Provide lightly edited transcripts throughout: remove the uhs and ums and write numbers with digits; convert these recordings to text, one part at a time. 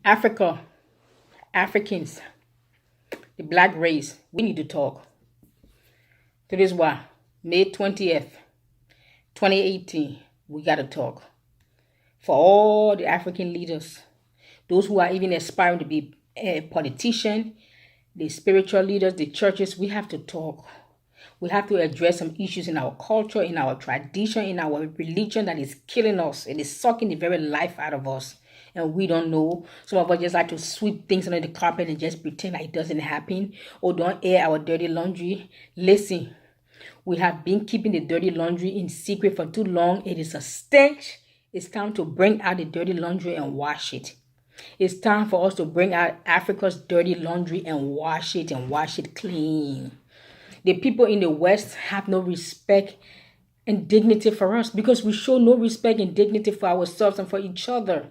Africa, Africans, the black race, we need to talk. Today's why. May 20th, 2018, we got to talk. For all the African leaders, those who are even aspiring to be a politician, the spiritual leaders, the churches, we have to talk. We have to address some issues in our culture, in our tradition, in our religion that is killing us. It is sucking the very life out of us. And we don't know. Some of us just like to sweep things under the carpet and just pretend like it doesn't happen. Or don't air our dirty laundry. Listen, we have been keeping the dirty laundry in secret for too long. It is a stench. It's time to bring out the dirty laundry and wash it. It's time for us to bring out Africa's dirty laundry and wash it clean. The people in the West have no respect and dignity for us because we show no respect and dignity for ourselves and for each other.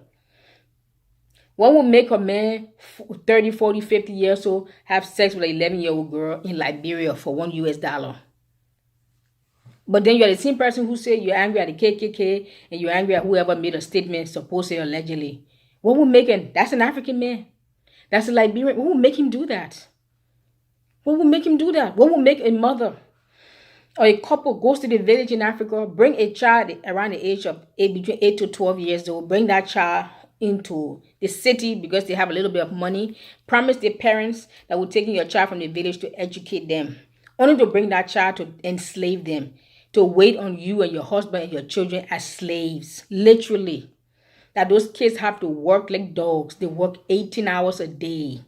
What will make a man 30, 40, 50 years old have sex with an 11-year-old girl in Liberia for $1? But then you're the same person who say you're angry at the KKK and you're angry at whoever made a statement, supposedly, allegedly. What will make him? That's an African man. That's a Liberian. What will make him do that? What will make him do that? What will make a mother or a couple goes to the village in Africa, bring a child around the age of between 8 to 12 years old, bring that child into the city because they have a little bit of money, promise their parents that we're taking your child from the village to educate them, only to bring that child to enslave them, to wait on you and your husband and your children as slaves, literally. That those kids have to work like dogs. They work 18 hours a day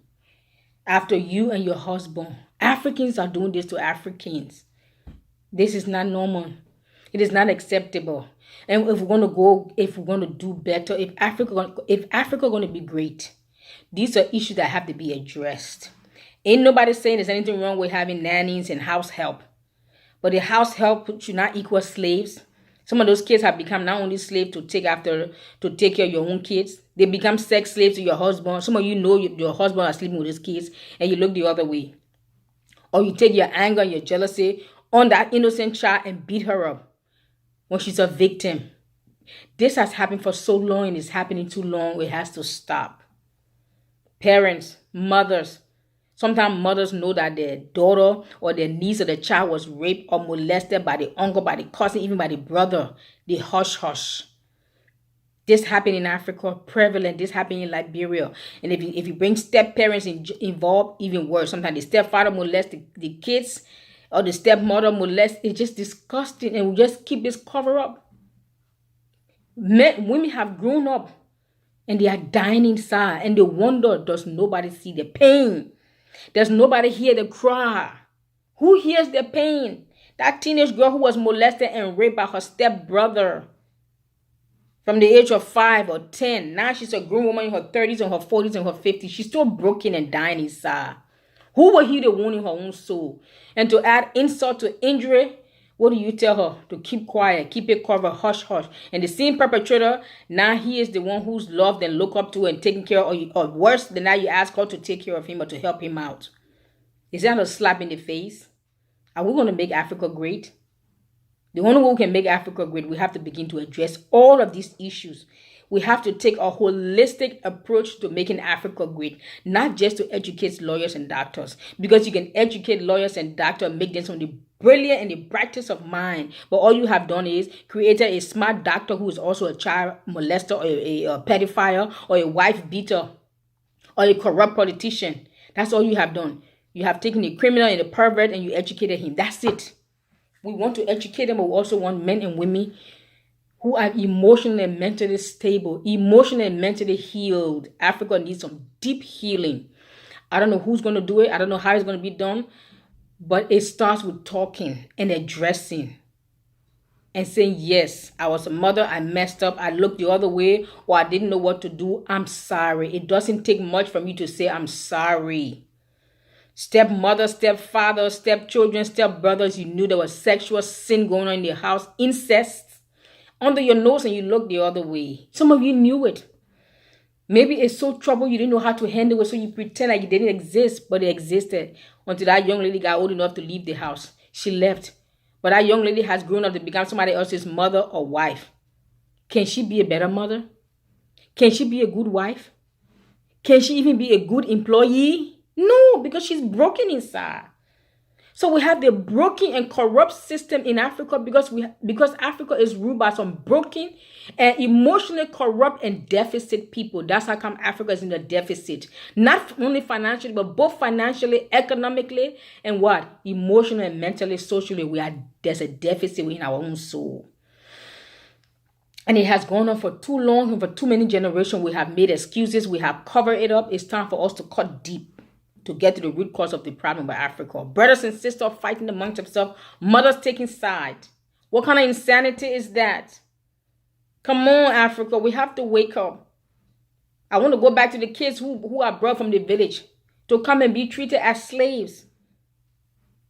after you and your husband. Africans are doing this to Africans. This is not normal. It is not acceptable. And if we're going to do better, if Africa going to be great, these are issues that have to be addressed. Ain't nobody saying there's anything wrong with having nannies and house help. But the house help should not equal slaves. Some of those kids have become not only slaves to take care of your own kids. They become sex slaves to your husband. Some of you know your husband are sleeping with his kids and you look the other way. Or you take your anger and your jealousy on that innocent child and beat her up when she's a victim. This has happened for so long and it's happening too long. It has to stop. Parents, mothers. Sometimes mothers know that their daughter or their niece or the child was raped or molested by the uncle, by the cousin, even by the brother. They hush. This happened in Africa, prevalent. This happened in Liberia. And if you bring step-parents involved, even worse. Sometimes the stepfather molests the kids or the stepmother molests. It's just disgusting. And we just keep this cover up. Women have grown up and they are dying inside. And they wonder, does nobody see the pain? Does nobody hear the cry? Who hears the pain? That teenage girl who was molested and raped by her stepbrother from the age of 5 or 10. Now she's a grown woman in her 30s and her 40s and her 50s. She's still broken and dying inside. Who will heal the wound in her own soul? And to add insult to injury, what do you tell her? To keep quiet, keep it covered, hush. And the same perpetrator, now he is the one who's loved and looked up to and taken care of, or worse than that, you ask her to take care of him or to help him out. Is that a slap in the face? Are we going to make Africa great? The only way we can make Africa great, we have to begin to address all of these issues. We have to take a holistic approach to making Africa great, not just to educate lawyers and doctors. Because you can educate lawyers and doctors, make them some of the brilliant and the brightest of mind. But all you have done is created a smart doctor who is also a child molester or a pedophile or a wife beater or a corrupt politician. That's all you have done. You have taken a criminal and a pervert and you educated him. That's it. We want to educate them, but we also want men and women who are emotionally and mentally stable, emotionally and mentally healed. Africa needs some deep healing. I don't know who's going to do it. I don't know how it's going to be done. But it starts with talking and addressing and saying, yes, I was a mother. I messed up. I looked the other way or I didn't know what to do. I'm sorry. It doesn't take much from you to say, I'm sorry. Stepmother, stepfather, stepchildren, stepbrothers, you knew there was sexual sin going on in your house, incest under your nose, and you looked the other way. Some of you knew it. Maybe it's so troubled you didn't know how to handle it, so you pretend like it didn't exist, but it existed until that young lady got old enough to leave the house. She left. But that young lady has grown up to become somebody else's mother or wife. Can she be a better mother? Can she be a good wife? Can she even be a good employee? No, because she's broken inside. So we have the broken and corrupt system in Africa because Africa is ruled by some broken and emotionally corrupt and deficit people. That's how come Africa is in a deficit. Not only financially, but both financially, economically, and what? Emotionally and mentally, socially, there's a deficit within our own soul. And it has gone on for too long and for too many generations. We have made excuses. We have covered it up. It's time for us to cut deep to get to the root cause of the problem with Africa. Brothers and sisters fighting amongst themselves. Mothers taking side. What kind of insanity is that? Come on, Africa. We have to wake up. I want to go back to the kids who are brought from the village to come and be treated as slaves.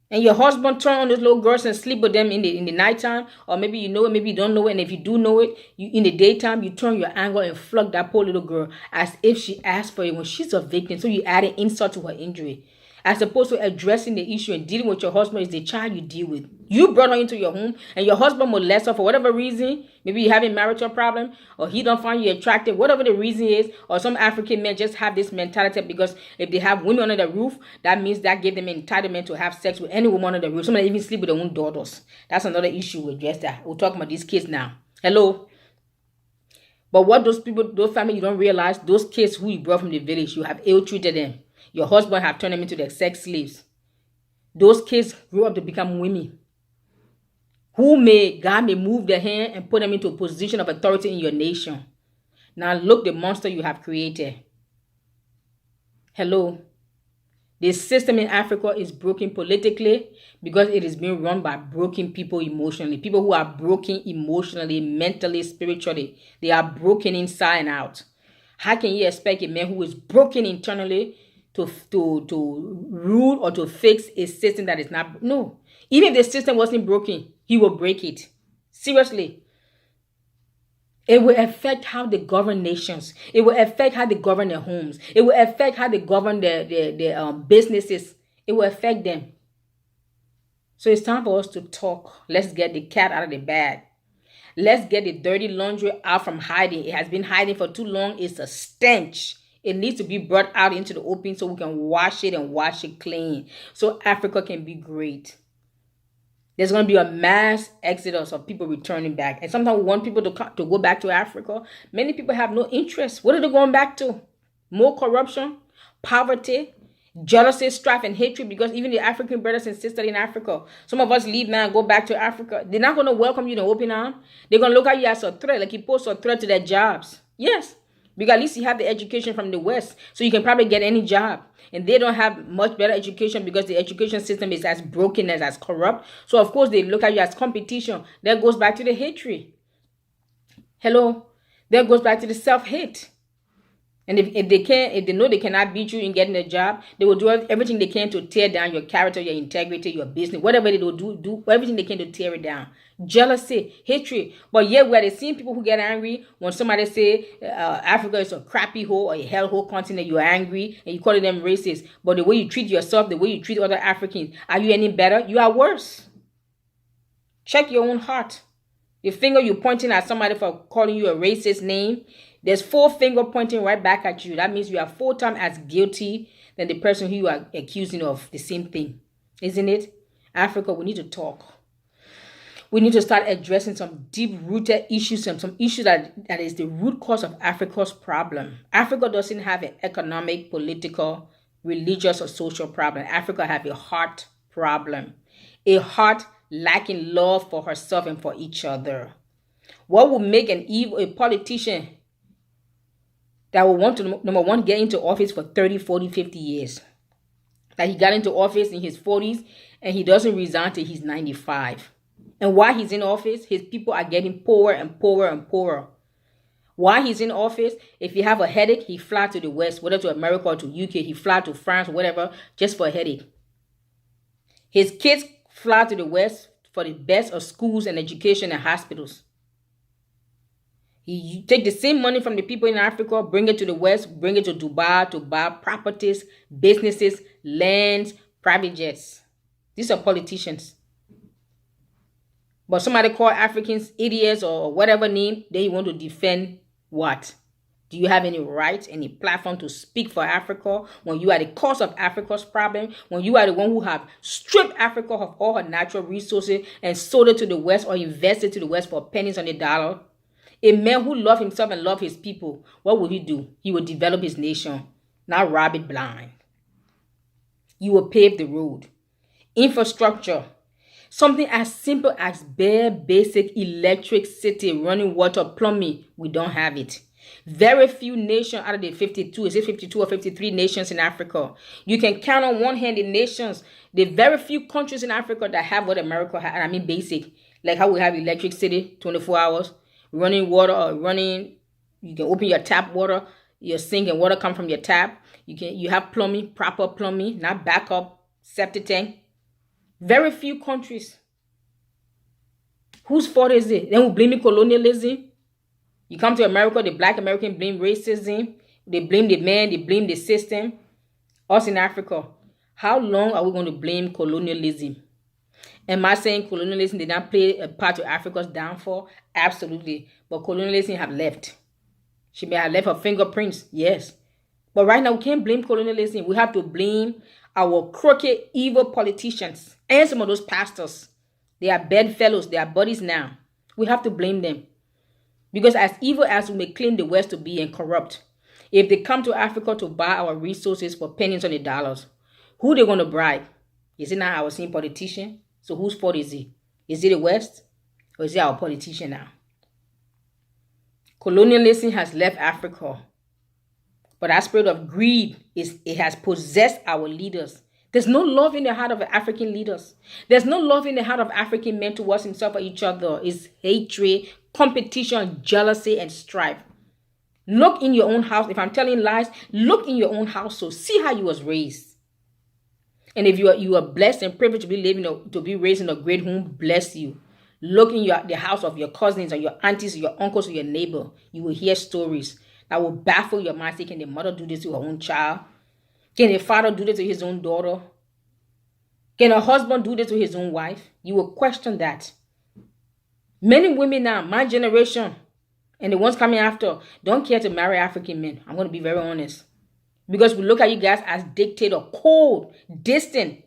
And your husband turn on those little girls and sleep with them in the nighttime, or maybe you know it, maybe you don't know it. And if you do know it, in the daytime, you turn your anger and flog that poor little girl as if she asked for it when she's a victim. So you add an insult to her injury. As opposed to addressing the issue and dealing with your husband is the child you deal with. You brought her into your home and your husband molest her for whatever reason. Maybe you have a marital problem or he don't find you attractive, whatever the reason is. Or some African men just have this mentality because if they have women under the roof, that means that give them entitlement to have sex with any woman under the roof. Some even sleep with their own daughters. That's another issue we'll address that. We're talking about these kids now. Hello? But what those families, you don't realize, those kids who you brought from the village, you have ill-treated them. Your husband have turned them into their sex slaves. Those kids grew up to become women. God may move their hand and put them into a position of authority in your nation. Now look the monster you have created. Hello. The system in Africa is broken politically because it is being run by broken people emotionally. People who are broken emotionally, mentally, spiritually. They are broken inside and out. How can you expect a man who is broken internally to rule or to fix a system that is not? No. Even if the system wasn't broken, he will break it. Seriously. It will affect how they govern nations. It will affect how they govern their homes. It will affect how they govern their businesses. It will affect them. So it's time for us to talk. Let's get the cat out of the bag. Let's get the dirty laundry out from hiding. It has been hiding for too long. It's a stench. It needs to be brought out into the open so we can wash it and wash it clean. So Africa can be great. There's going to be a mass exodus of people returning back. And sometimes we want people to go back to Africa. Many people have no interest. What are they going back to? More corruption, poverty, jealousy, strife, and hatred. Because even the African brothers and sisters in Africa, some of us leave now and go back to Africa. They're not going to welcome you in an open arm. They're going to look at you as a threat, like you pose a threat to their jobs. Yes. Because at least you have the education from the West, so you can probably get any job. And they don't have much better education because the education system is as broken as corrupt. So, of course, they look at you as competition. That goes back to the hatred. Hello? That goes back to the self-hate. And if they know they cannot beat you in getting a job, they will do everything they can to tear down your character, your integrity, your business, whatever they will do everything they can to tear it down. Jealousy, hatred. But yet we're the same people who get angry when somebody say Africa is a crappy hole or a hellhole continent. You're angry and you call them racist. But the way you treat yourself, the way you treat other Africans, are you any better? You are worse. Check your own heart. The finger you're pointing at somebody for calling you a racist name, there's 4 fingers pointing right back at you. That means you are 4 times as guilty than the person who you are accusing of the same thing. Isn't it? Africa, we need to talk. We need to start addressing some deep-rooted issues and some issues that is the root cause of Africa's problem. Africa doesn't have an economic, political, religious, or social problem. Africa has a heart problem. A heart lacking love for herself and for each other. What would make a politician that will want to, number one, get into office for 30, 40, 50 years? That he got into office in his 40s and he doesn't resign till he's 95. And while he's in office, his people are getting poorer and poorer and poorer. While he's in office, if he have a headache, he fly to the West, whether to America or to UK, he fly to France or whatever, just for a headache. His kids fly to the West for the best of schools and education and hospitals. You take the same money from the people in Africa, bring it to the West, bring it to Dubai to buy properties, businesses, lands, private jets. These are politicians. But somebody call Africans idiots or whatever name, then you want to defend what? Do you have any right, any platform to speak for Africa when you are the cause of Africa's problem? When you are the one who have stripped Africa of all her natural resources and sold it to the West or invested to the West for pennies on the dollar? A man who loved himself and loved his people, what will he do? He will develop his nation, not rob it blind. You will pave the road. Infrastructure. Something as simple as bare basic electricity, running water, plumbing, we don't have it. Very few nations out of the 52, is it 52 or 53 nations in Africa? You can count on one hand the nations, the very few countries in Africa that have what America has. I mean basic, like how we have electricity, 24 hours, running water, or you can open your tap water, your sink and water come from your tap. You have plumbing, proper plumbing, not backup septic tank. Very few countries. Whose fault is it? Then we blame it colonialism. You come to America, the black American blame racism. They blame the man, they blame the system. Us in Africa, how long are we going to blame colonialism? Am I saying colonialism did not play a part to Africa's downfall? Absolutely. But colonialism have left. She may have left her fingerprints, yes. But right now, we can't blame colonialism. We have to blame our crooked, evil politicians and some of those pastors. They are bedfellows. They are buddies now. We have to blame them. Because as evil as we may claim the West to be and corrupt, if they come to Africa to buy our resources for pennies on the dollars, who they going to bribe? Is it not our same politician? So whose fault is it? Is it the West? Or is it our politician now? Colonialism has left Africa. But that spirit of greed, it has possessed our leaders. There's no love in the heart of African leaders. There's no love in the heart of African men towards himself or each other. It's hatred, competition, jealousy, and strife. Look in your own house. If I'm telling lies, look in your own house. So see how you was raised. And if you are blessed and privileged to be raised in a great home, bless you. Look in the house of your cousins or your aunties or your uncles or your neighbor. You will hear stories that will baffle your mind. Say, can the mother do this to her own child? Can the father do this to his own daughter? Can a husband do this to his own wife? You will question that. Many women now, my generation, and the ones coming after, don't care to marry African men. I'm going to be very honest. Because we look at you guys as dictator, cold, distant,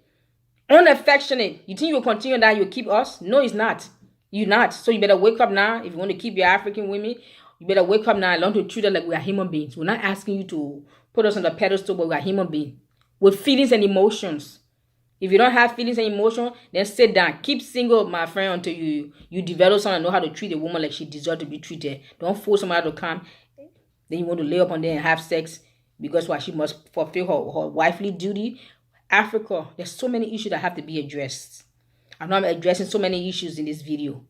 unaffectionate. You think you'll continue that, you'll keep us? No, it's not. You're not. So you better wake up now. If you want to keep your African women, you better wake up now and learn to treat us like we are human beings. We're not asking you to put us on the pedestal, but we are human beings with feelings and emotions. If you don't have feelings and emotions, then sit down. Keep single, my friend, until you develop someone and know how to treat a woman like she deserves to be treated. Don't force somebody to come. Then you want to lay up on there and have sex because she must fulfill her wifely duty. Africa, there's so many issues that have to be addressed. I'm not addressing so many issues in this video.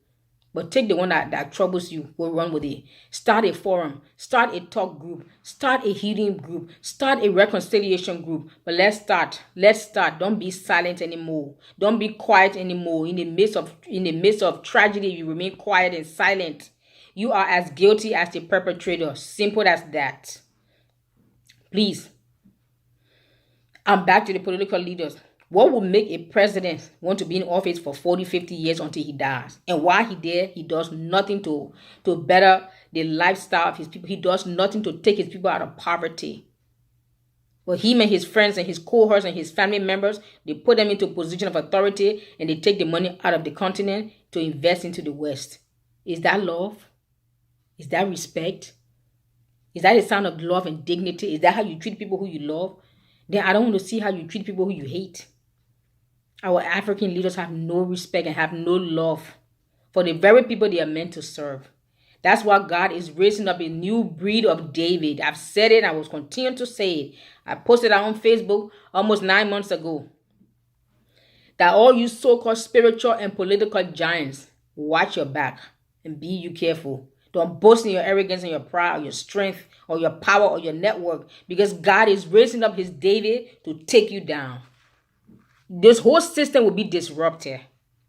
But take the one that troubles you, go run with it. Start a forum, start a talk group, start a healing group, start a reconciliation group. But let's start. Don't be silent anymore. Don't be quiet anymore. In the midst of tragedy, you remain quiet and silent. You are as guilty as the perpetrator. Simple as that. Please. I'm back to the political leaders. What would make a president want to be in office for 40, 50 years until he dies? And while he's there, he does nothing to better the lifestyle of his people. He does nothing to take his people out of poverty. But him and his friends and his cohorts and his family members, they put them into a position of authority and they take the money out of the continent to invest into the West. Is that love? Is that respect? Is that a sign of love and dignity? Is that how you treat people who you love? Then I don't want to see how you treat people who you hate. Our African leaders have no respect and have no love for the very people they are meant to serve. That's why God is raising up a new breed of David. I've said it. I will continue to say it. I posted it on Facebook almost 9 months ago. That all you so-called spiritual and political giants, watch your back and be you careful. Don't boast in your arrogance and your pride or your strength or your power or your network, because God is raising up his David to take you down. This whole system will be disrupted.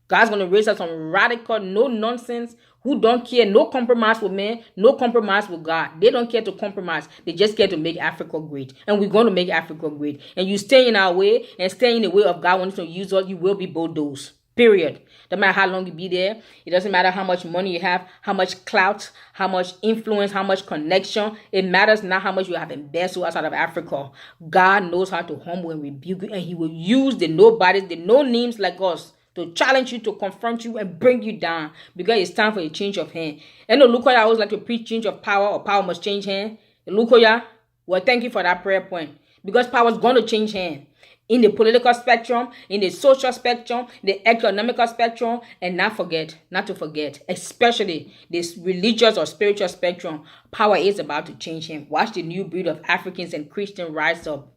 God's going to raise up some radical, no nonsense, who don't care, no compromise with men, no compromise with God. They don't care to compromise. They just care to make Africa great. And we're going to make Africa great. And you stay in our way and stay in the way of God wanting to use us, you will be bulldozed. period. No matter how long you be there, it doesn't matter how much money you have, how much clout, how much influence, how much connection. It matters not how much you have embezzled outside of Africa. God knows how to humble and rebuke you, and he will use the nobodies, the no names like us, to challenge you, to confront you, and bring you down, because it's time for a change of hand. And no, look, I always like to preach change of power, or power must change hand. Look, well, thank you for that prayer point, because power is going to change hand. In the political spectrum, in the social spectrum, the economical spectrum, and not to forget, especially this religious or spiritual spectrum, power is about to change him. Watch the new breed of Africans and Christians rise up.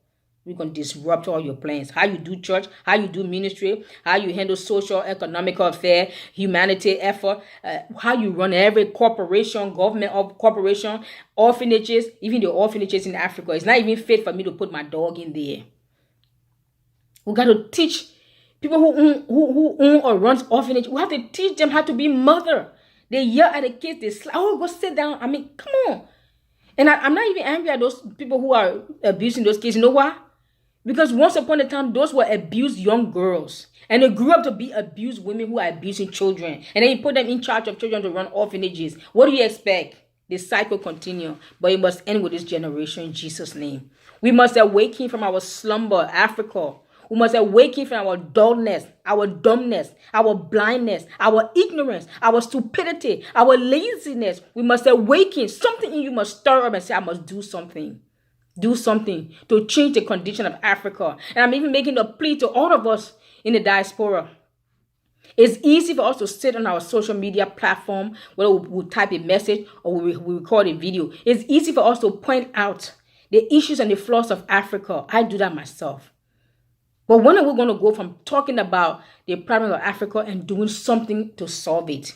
We're going to disrupt all your plans. How you do church, how you do ministry, how you handle social, economical affair, humanity effort, how you run every corporation, government of corporation, orphanages, even the orphanages in Africa. It's not even fit for me to put my dog in there. We got to teach people who own or runs orphanage. We have to teach them how to be mother. They yell at the kids. They slap. Oh, go sit down. I mean, come on. And I'm not even angry at those people who are abusing those kids. You know why? Because once upon a time, those were abused young girls. And they grew up to be abused women who are abusing children. And then you put them in charge of children to run orphanages. What do you expect? The cycle continue. But it must end with this generation in Jesus' name. We must awaken from our slumber, Africa. We must awaken from our dullness, our dumbness, our blindness, our ignorance, our stupidity, our laziness. We must awaken. Something in you must stir up and say, I must do something. Do something to change the condition of Africa. And I'm even making a plea to all of us in the diaspora. It's easy for us to sit on our social media platform, whether we type a message or we record a video. It's easy for us to point out the issues and the flaws of Africa. I do that myself. But when are we going to go from talking about the problem of Africa and doing something to solve it?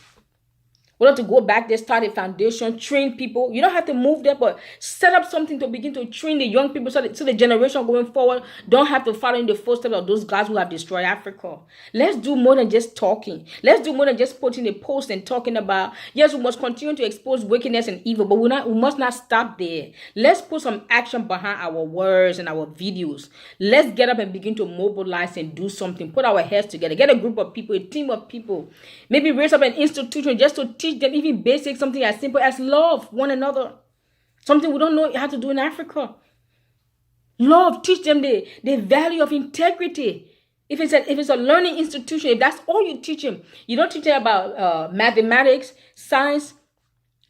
We have to go back there, start a foundation, train people. You don't have to move there, but set up something to begin to train the young people so the generation going forward don't have to follow in the footsteps of those guys who have destroyed Africa. Let's do more than just talking. Let's do more than just putting a post and talking about, yes, we must continue to expose wickedness and evil, but we must not stop there. Let's put some action behind our words and our videos. Let's get up and begin to mobilize and do something. Put our heads together. Get a group of people, a team of people. Maybe raise up an institution just to teach them even basic, something as simple as love one another. Something we don't know how to do in Africa. Love, teach them the value of integrity. If it's a learning institution, if that's all you teach them, you don't teach them about mathematics, science.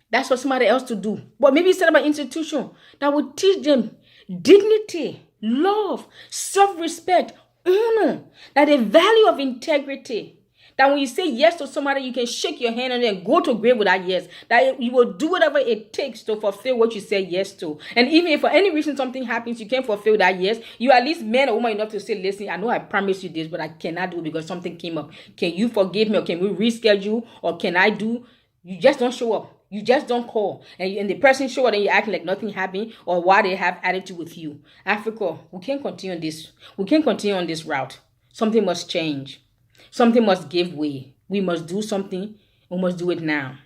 That's for somebody else to do. But maybe set up an institution that would teach them dignity, love, self-respect, honor, that the value of integrity. That when you say yes to somebody, you can shake your hand and then go to grave with that yes. That you will do whatever it takes to fulfill what you say yes to. And even if for any reason something happens, you can't fulfill that yes, you at least man or woman enough to say, listen, I know I promised you this, but I cannot do it because something came up. Can you forgive me, or can we reschedule, or can I do? You just don't show up. You just don't call. And the person show up and you're acting like nothing happened, or why they have attitude with you. Africa, we can't continue on this. We can't continue on this route. Something must change. Something must give way. We must do something. We must do it now.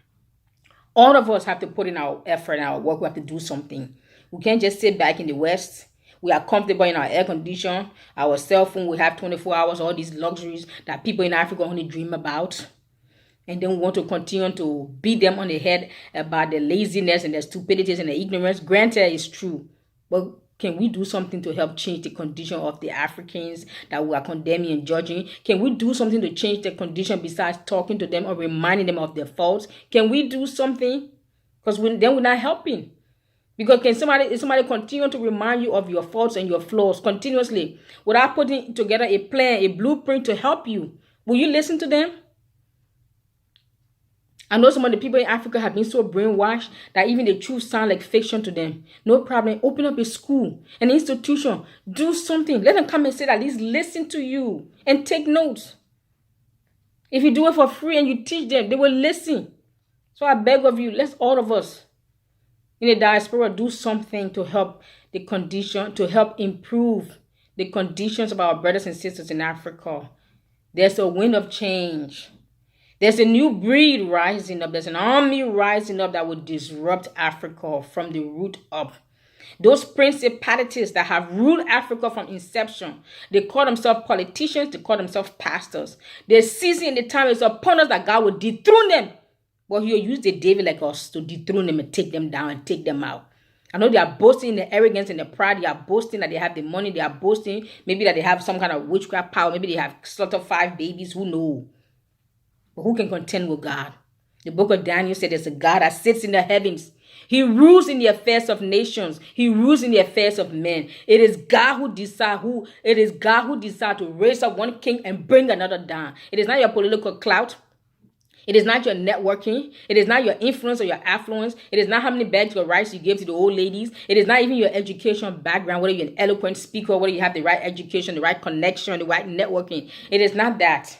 All of us have to put in our effort and our work. We have to do something. We can't just sit back in the West. We are comfortable in our air condition, our cell phone. We have 24 hours, all these luxuries that people in Africa only dream about. And then we want to continue to beat them on the head about the laziness and the stupidities and the ignorance. Granted, it's true. But can we do something to help change the condition of the Africans that we are condemning and judging? Can we do something to change the condition besides talking to them or reminding them of their faults? Can we do something? Because then we're not helping. Because can somebody continue to remind you of your faults and your flaws continuously without putting together a plan, a blueprint to help you? Will you listen to them? I know some of the people in Africa have been so brainwashed that even the truth sounds like fiction to them. No problem. Open up a school, an institution. Do something. Let them come and sit at least listen to you and take notes. If you do it for free and you teach them, they will listen. So I beg of you, let's all of us in the diaspora do something to help the condition, to help improve the conditions of our brothers and sisters in Africa. There's a wind of change. There's a new breed rising up. There's an army rising up that will disrupt Africa from the root up. Those principalities that have ruled Africa from inception, they call themselves politicians, they call themselves pastors. The season and the time is upon us that God will dethrone them. But he'll use the David like us to dethrone them and take them down and take them out. I know they are boasting in the arrogance and the pride. They are boasting that they have the money. They are boasting maybe that they have some kind of witchcraft power. Maybe they have slaughtered 5 babies. Who knows? But who can contend with God? The book of Daniel said there's a God that sits in the heavens. He rules in the affairs of nations. He rules in the affairs of men. It is God who decides to raise up one king and bring another down. It is not your political clout. It is not your networking. It is not your influence or your affluence. It is not how many bags of rice you give to the old ladies. It is not even your education background, whether you're an eloquent speaker, whether you have the right education, the right connection, the right networking. It is not that.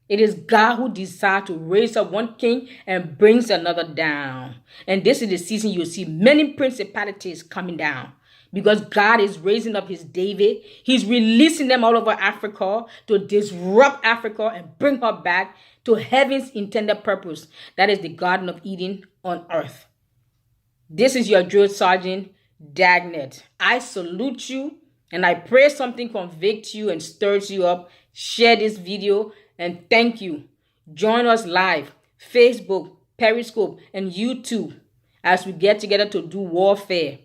It is God who decides to raise up one king and brings another down. And this is the season you'll see many principalities coming down. Because God is raising up his David. He's releasing them all over Africa to disrupt Africa and bring her back to heaven's intended purpose. That is the Garden of Eden on earth. This is your drill sergeant, Dagnet. I salute you and I pray something convicts you and stirs you up. Share this video and thank you. Join us live, Facebook, Periscope, and YouTube as we get together to do warfare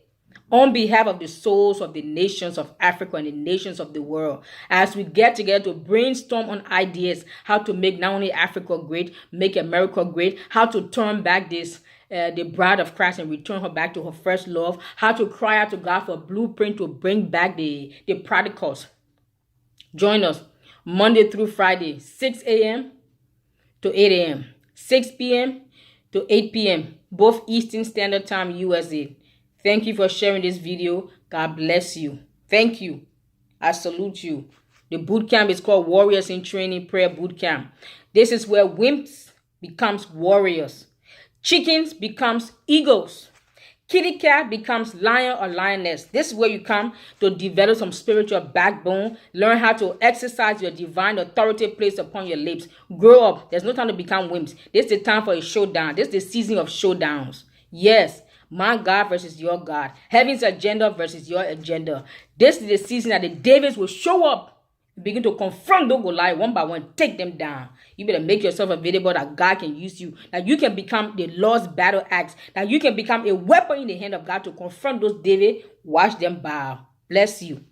on behalf of the souls of the nations of Africa and the nations of the world, as we get together to brainstorm on ideas, how to make not only Africa great, make America great, how to turn back the bride of Christ and return her back to her first love, how to cry out to God for a blueprint to bring back the prodigals. Join us Monday through Friday, 6 a.m. to 8 a.m., 6 p.m. to 8 p.m., both Eastern Standard Time, USA. Thank you for sharing this video. God bless you. Thank you. I salute you. The boot camp is called Warriors in Training Prayer Boot Camp. This is where wimps becomes warriors. Chickens becomes eagles. Kitty cat becomes lion or lioness. This is where you come to develop some spiritual backbone. Learn how to exercise your divine authority placed upon your lips. Grow up. There's no time to become wimps. This is the time for a showdown. This is the season of showdowns. Yes. My God versus your God. Heaven's agenda versus your agenda. This is the season that the Davids will show up and begin to confront those Goliath one by one. Take them down. You better make yourself available that God can use you. That you can become the Lord's battle axe. That you can become a weapon in the hand of God to confront those David. Watch them bow. Bless you.